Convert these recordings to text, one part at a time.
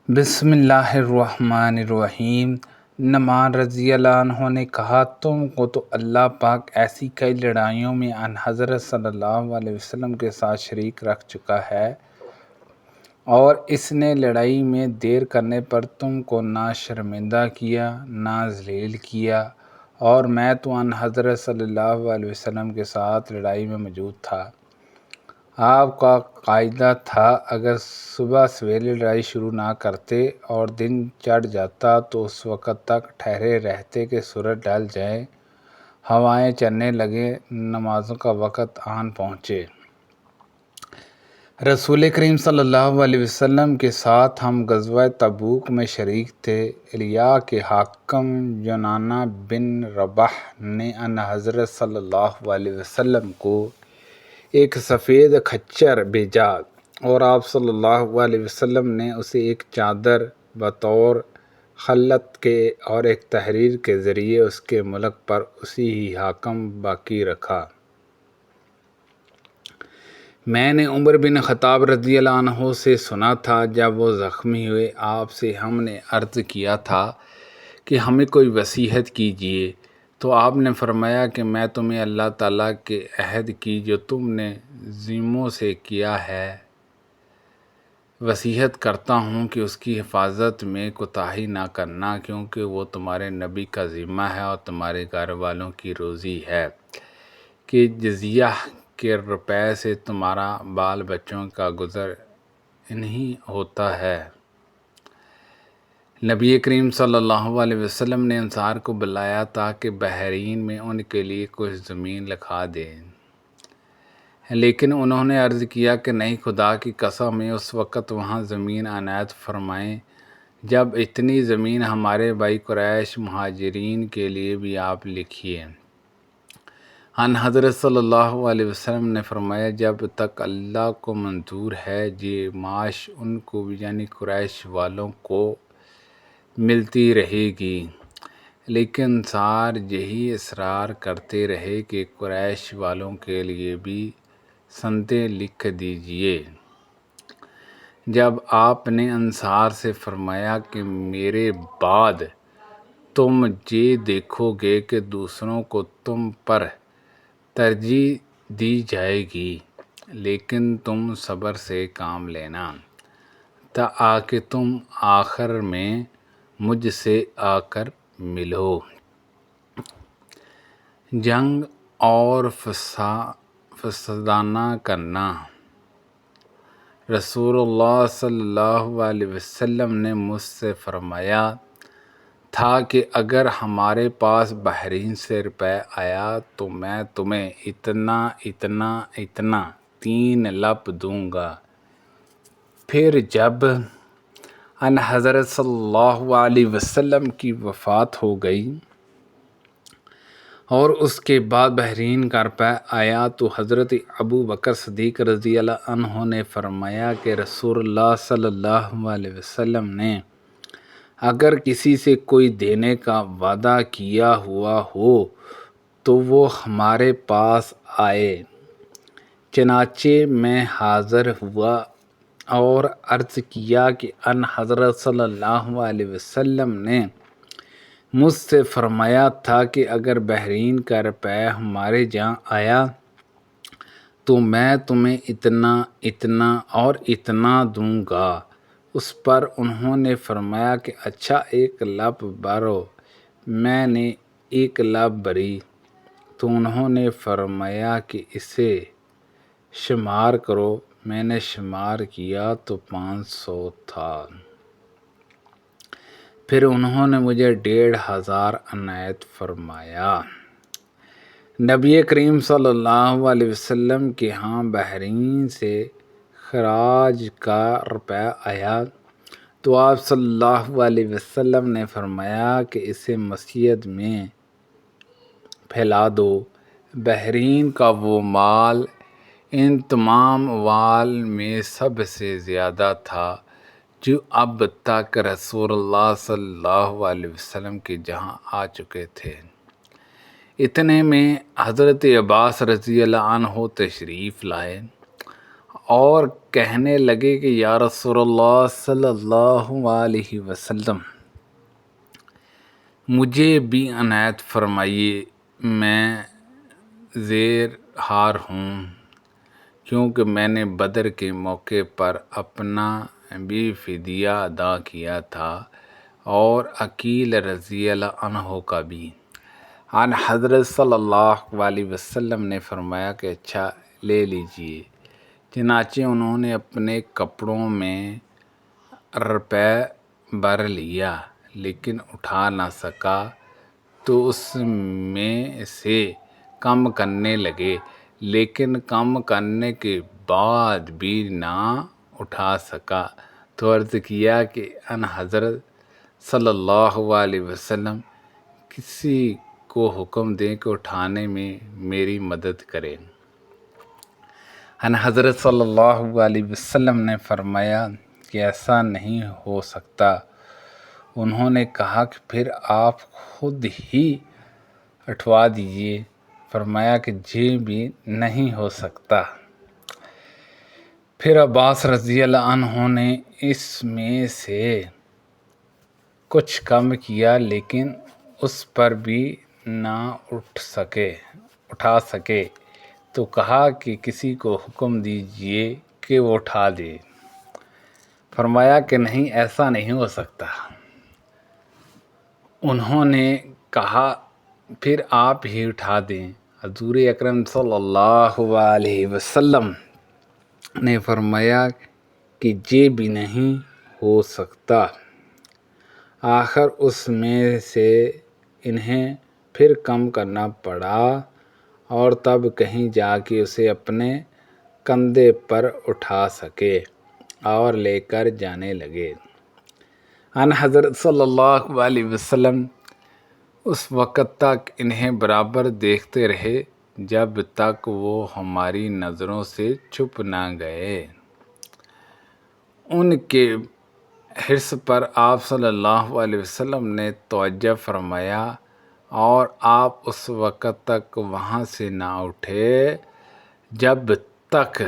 بسم اللہ الرحمن الرحیم۔ نعمان رضی اللہ عنہ نے کہا، تم کو تو اللہ پاک ایسی کئی لڑائیوں میں ان حضرت صلی اللہ علیہ وسلم کے ساتھ شریک رکھ چکا ہے، اور اس نے لڑائی میں دیر کرنے پر تم کو نہ شرمندہ کیا نہ ذلیل کیا، اور میں تو ان حضرت صلی اللہ علیہ وسلم کے ساتھ لڑائی میں موجود تھا۔ آپ کا قاعدہ تھا، اگر صبح سویرے لڑائی شروع نہ کرتے اور دن چڑھ جاتا تو اس وقت تک ٹھہرے رہتے کہ سورج ڈھل جائے، ہوائیں چلنے لگیں، نمازوں کا وقت آن پہنچے۔ رسول کریم صلی اللہ علیہ وسلم کے ساتھ ہم غزوہ تبوک میں شریک تھے۔ الیاء کے حاکم یونانا بن رباح نے ان حضرت صلی اللہ علیہ وسلم کو ایک سفید خچر بھیجا، اور آپ صلی اللہ علیہ وسلم نے اسے ایک چادر بطور خلعت کے اور ایک تحریر کے ذریعے اس کے ملک پر اسی ہی حاکم باقی رکھا۔ میں نے عمر بن خطاب رضی اللہ عنہ سے سنا تھا، جب وہ زخمی ہوئے، آپ سے ہم نے عرض کیا تھا کہ ہمیں کوئی نصیحت کیجیے، تو آپ نے فرمایا کہ میں تمہیں اللہ تعالیٰ کے عہد کی جو تم نے ذموں سے کیا ہے وصیت کرتا ہوں کہ اس کی حفاظت میں کوتاہی نہ کرنا، کیونکہ وہ تمہارے نبی کا ذمہ ہے اور تمہارے گھر والوں کی روزی ہے، کہ جزیہ کے روپے سے تمہارا بال بچوں کا گزر نہیں ہوتا ہے۔ نبی کریم صلی اللہ علیہ وسلم نے انصار کو بلایا تاکہ بحرین میں ان کے لیے کچھ زمین لکھا دیں، لیکن انہوں نے عرض کیا کہ نہیں، خدا کی قسم میں اس وقت وہاں زمین عنایت فرمائیں جب اتنی زمین ہمارے بھائی قریش مہاجرین کے لیے بھی آپ لکھیے۔ ان حضرت صلی اللہ علیہ وسلم نے فرمایا، جب تک اللہ کو منظور ہے یہ معاش ان کو یعنی قریش والوں کو ملتی رہے گی، لیکن انصار یہی اصرار کرتے رہے کہ قریش والوں کے لیے بھی سندیں لکھ دیجیے۔ جب آپ نے انصار سے فرمایا کہ میرے بعد تم یہ دیکھو گے کہ دوسروں کو تم پر ترجیح دی جائے گی، لیکن تم صبر سے کام لینا تاکہ تم آخر میں مجھ سے آ کر ملو۔ جنگ اور فسادانہ کرنا۔ رسول اللہ صلی اللہ علیہ وسلم نے مجھ سے فرمایا تھا کہ اگر ہمارے پاس بحرین سے روپے آیا تو میں تمہیں اتنا اتنا اتنا 3 لپ دوں گا۔ پھر جب ان حضرت صلی اللہ علیہ وسلم کی وفات ہو گئی اور اس کے بعد بحرین کا روپے آیا تو حضرت ابو بکر صدیق رضی اللہ عنہ نے فرمایا کہ رسول اللہ صلی اللہ علیہ وسلم نے اگر کسی سے کوئی دینے کا وعدہ کیا ہوا ہو تو وہ ہمارے پاس آئے۔ چنانچہ میں حاضر ہوا اور عرض کیا کہ ان حضرت صلی اللہ علیہ وسلم نے مجھ سے فرمایا تھا کہ اگر بحرین کا روپے ہمارے جہاں آیا تو میں تمہیں اتنا اتنا اور اتنا دوں گا۔ اس پر انہوں نے فرمایا کہ اچھا 1 لپ بھرو۔ میں نے 1 لپ بھری تو انہوں نے فرمایا کہ اسے شمار کرو۔ میں نے شمار کیا تو 500 تھا۔ پھر انہوں نے مجھے 1500 عنایت فرمایا۔ نبی کریم صلی اللہ علیہ وسلم کے ہاں بحرین سے خراج کا روپے آیا تو آپ صلی اللہ علیہ وسلم نے فرمایا کہ اسے مسجد میں پھیلا دو۔ بحرین کا وہ مال ان تمام اموال میں سب سے زیادہ تھا جو اب تک رسول اللہ صلی اللہ علیہ وسلم کے جہاں آ چکے تھے۔ اتنے میں حضرت عباس رضی اللہ عنہ تشریف لائے اور کہنے لگے کہ یا رسول اللہ صلی اللہ علیہ وسلم مجھے بھی عنایت فرمائیے، میں زیر ہار ہوں، کیونکہ میں نے بدر کے موقع پر اپنا بھی فدیہ ادا کیا تھا اور عقیل رضی اللہ عنہ کا بھی۔ ان حضرت صلی اللہ علیہ وسلم نے فرمایا کہ اچھا لے لیجئے۔ چنانچہ انہوں نے اپنے کپڑوں میں روپے بھر لیا، لیکن اٹھا نہ سکا تو اس میں سے کم کرنے لگے، لیکن کم کرنے کے بعد بھی نہ اٹھا سکا تو عرض کیا کہ ان حضرت صلی اللہ علیہ وسلم کسی کو حکم دیں کہ اٹھانے میں میری مدد کرے۔ ان حضرت صلی اللہ علیہ وسلم نے فرمایا کہ ایسا نہیں ہو سکتا۔ انہوں نے کہا کہ پھر آپ خود ہی اٹھوا دیجئے۔ فرمایا کہ یہ بھی نہیں ہو سکتا۔ پھر عباس رضی اللہ عنہ نے اس میں سے کچھ کم کیا، لیکن اس پر بھی نہ اٹھا سکے تو کہا کہ کسی کو حکم دیجئے کہ وہ اٹھا دے۔ فرمایا کہ نہیں، ایسا نہیں ہو سکتا۔ انہوں نے کہا پھر آپ ہی اٹھا دیں۔ حضور اکرم صلی اللہ علیہ وسلم نے فرمایا کہ یہ بھی نہیں ہو سکتا۔ آخر اس میں سے انہیں پھر کم کرنا پڑا اور تب کہیں جا کے اسے اپنے کندھے پر اٹھا سکے اور لے کر جانے لگے۔ ان حضرت صلی اللہ علیہ وسلم اس وقت تک انہیں برابر دیکھتے رہے جب تک وہ ہماری نظروں سے چھپ نہ گئے۔ ان کے حرص پر آپ صلی اللہ علیہ وسلم نے توجہ فرمایا اور آپ اس وقت تک وہاں سے نہ اٹھے جب تک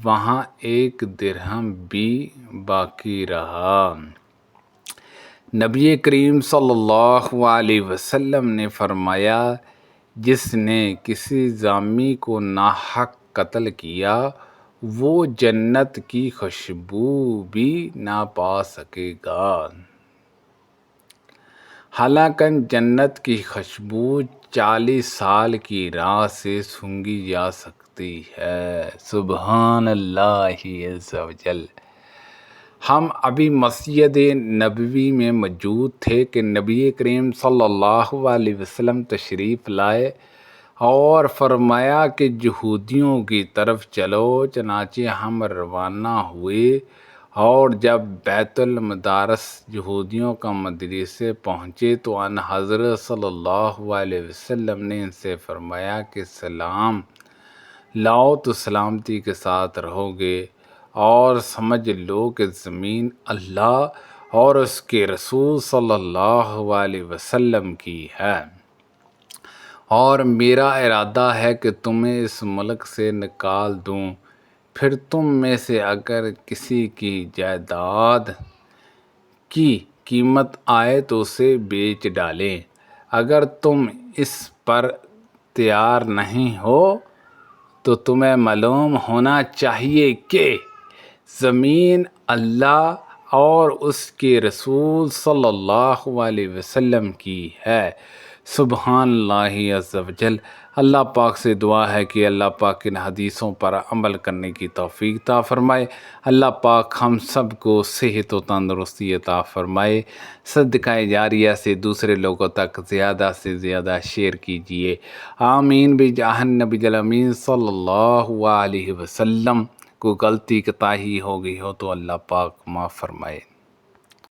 وہاں ایک درہم بھی باقی رہا۔ نبی کریم صلی اللہ علیہ وسلم نے فرمایا جس نے کسی زامی کو ناحق قتل کیا وہ جنت کی خوشبو بھی نہ پا سکے گا، حالانکہ جنت کی خوشبو 40 سال کی راہ سے سونگھی جا سکتی ہے۔ سبحان اللہ عز و جل۔ ہم ابھی مسجد نبوی میں موجود تھے کہ نبی کریم صلی اللہ علیہ وسلم تشریف لائے اور فرمایا کہ یہودیوں کی طرف چلو۔ چنانچہ ہم روانہ ہوئے اور جب بیت المدارس یہودیوں کا مدرسے پہنچے تو ان حضرت صلی اللہ علیہ وسلم نے ان سے فرمایا کہ سلام لاؤ تو سلامتی کے ساتھ رہو گے، اور سمجھ لو کہ زمین اللہ اور اس کے رسول صلی اللہ علیہ وسلم کی ہے، اور میرا ارادہ ہے کہ تمہیں اس ملک سے نکال دوں۔ پھر تم میں سے اگر کسی کی جائیداد کی قیمت آئے تو اسے بیچ ڈالیں۔ اگر تم اس پر تیار نہیں ہو تو تمہیں معلوم ہونا چاہیے کہ زمین اللہ اور اس کے رسول صلی اللہ علیہ وسلم کی ہے۔ سبحان اللہ عز و جل۔ اللہ پاک سے دعا ہے کہ اللہ پاک ان حدیثوں پر عمل کرنے کی توفیق عطا فرمائے۔ اللہ پاک ہم سب کو صحت و تندرستی عطا فرمائے۔ صدقہ جاریہ سے دوسرے لوگوں تک زیادہ سے زیادہ شیئر کیجیے۔ آمین بجاہ النبی الامین صلی اللہ علیہ وسلم۔ کوئی غلطی کوتاہی ہو گئی ہو تو اللہ پاک معاف فرمائے۔